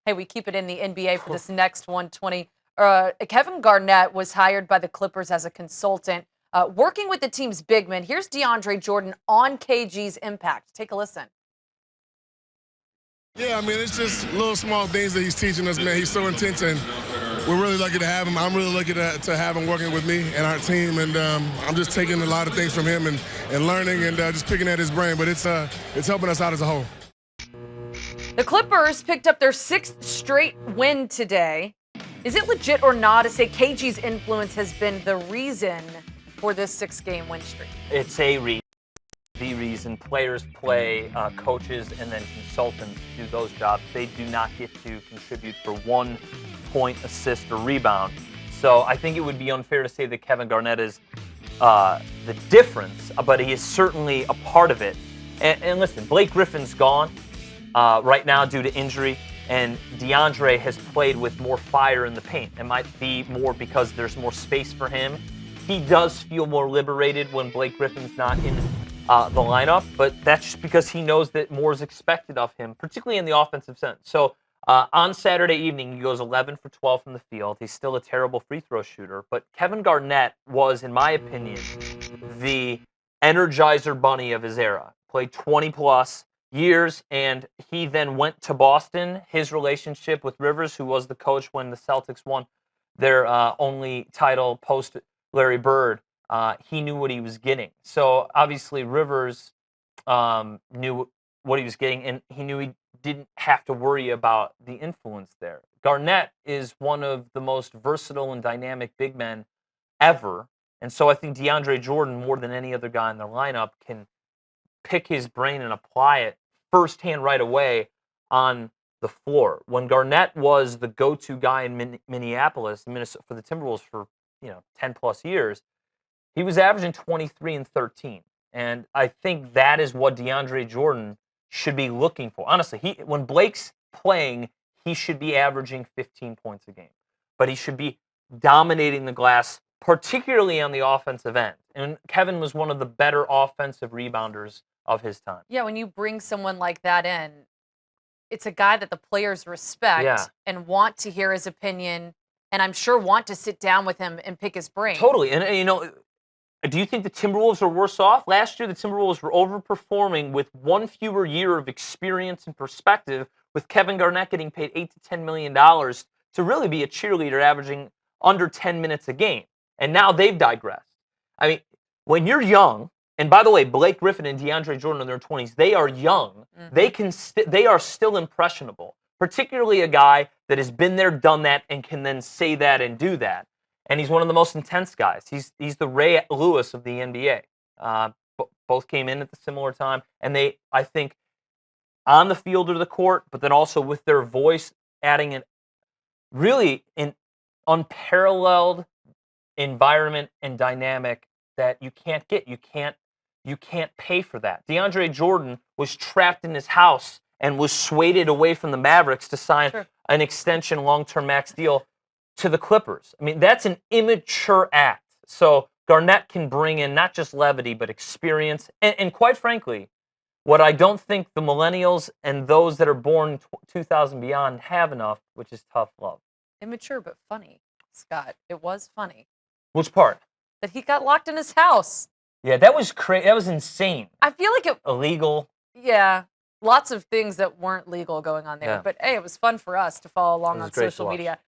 Hey, we keep it in the NBA for this next 120. Kevin Garnett was hired by the Clippers as a consultant, working with the team's big men. Here's DeAndre Jordan on KG's impact. Take a listen. Yeah, I mean, it's just little small things that he's teaching us, man. He's so intense, and we're really lucky to have him. I'm really lucky to have him working with me and our team, and I'm just taking a lot of things from him and learning and just picking at his brain, but it's helping us out as a whole. The Clippers picked up their 6th straight win today. Is it legit or not to say KG's influence has been the reason for this 6-game win streak? It's a reason. The reason players play, coaches, and then consultants do those jobs. They do not get to contribute for 1 point, assist, or rebound. So I think it would be unfair to say that Kevin Garnett is the difference, but he is certainly a part of it. And listen, Blake Griffin's gone right now due to injury, and DeAndre has played with more fire in the paint. It might be more because there's more space for him. He does feel more liberated when Blake Griffin's not in the lineup, but that's just because he knows that more is expected of him, particularly in the offensive sense. So on Saturday evening, he goes 11 for 12 from the field. He's still a terrible free throw shooter, but Kevin Garnett was, in my opinion, the Energizer Bunny of his era. Played 20-plus years, and he then went to Boston. His relationship with Rivers, who was the coach when the Celtics won their only title post Larry Bird, he knew what he was getting. So obviously Rivers knew what he was getting, and he knew he didn't have to worry about the influence there. Garnett is one of the most versatile and dynamic big men ever, and so I think DeAndre Jordan, more than any other guy in their lineup, can pick his brain and apply it firsthand right away on the floor. When Garnett was the go-to guy in Minneapolis, Minnesota, for the Timberwolves for 10-plus years, he was averaging 23 and 13. And I think that is what DeAndre Jordan should be looking for. Honestly, when Blake's playing, he should be averaging 15 points a game. But he should be dominating the glass, particularly on the offensive end. And Kevin was one of the better offensive rebounders of his time. Yeah, when you bring someone like that in, it's a guy that the players respect and want to hear his opinion, and I'm sure want to sit down with him and pick his brain. Totally. And do you think the Timberwolves are worse off? Last year, the Timberwolves were overperforming with 1 fewer year of experience and perspective, with Kevin Garnett getting paid $8 to $10 million to really be a cheerleader, averaging under 10 minutes a game. And now they've digressed. I mean, when you're young, and by the way, Blake Griffin and DeAndre Jordan in their 20s, they are young. Mm-hmm. They are still impressionable, particularly a guy that has been there, done that, and can then say that and do that. And he's one of the most intense guys. He's the Ray Lewis of the NBA. Both came in at the similar time, and they, I think, on the field or the court, but then also with their voice, adding an unparalleled environment and dynamic that you can't get. You can't pay for that. DeAndre Jordan was trapped in his house and was swayed away from the Mavericks to sign an extension, long-term max deal to the Clippers. I mean, that's an immature act. So Garnett can bring in not just levity, but experience. And quite frankly, what I don't think the millennials and those that are born 2000 beyond have enough, which is tough love. Immature, but funny, Scott. It was funny. Which part? That he got locked in his house. Yeah, that was crazy. That was insane. I feel like it... Illegal. Yeah. Lots of things that weren't legal going on there. Yeah. But, hey, it was fun for us to follow along on social media.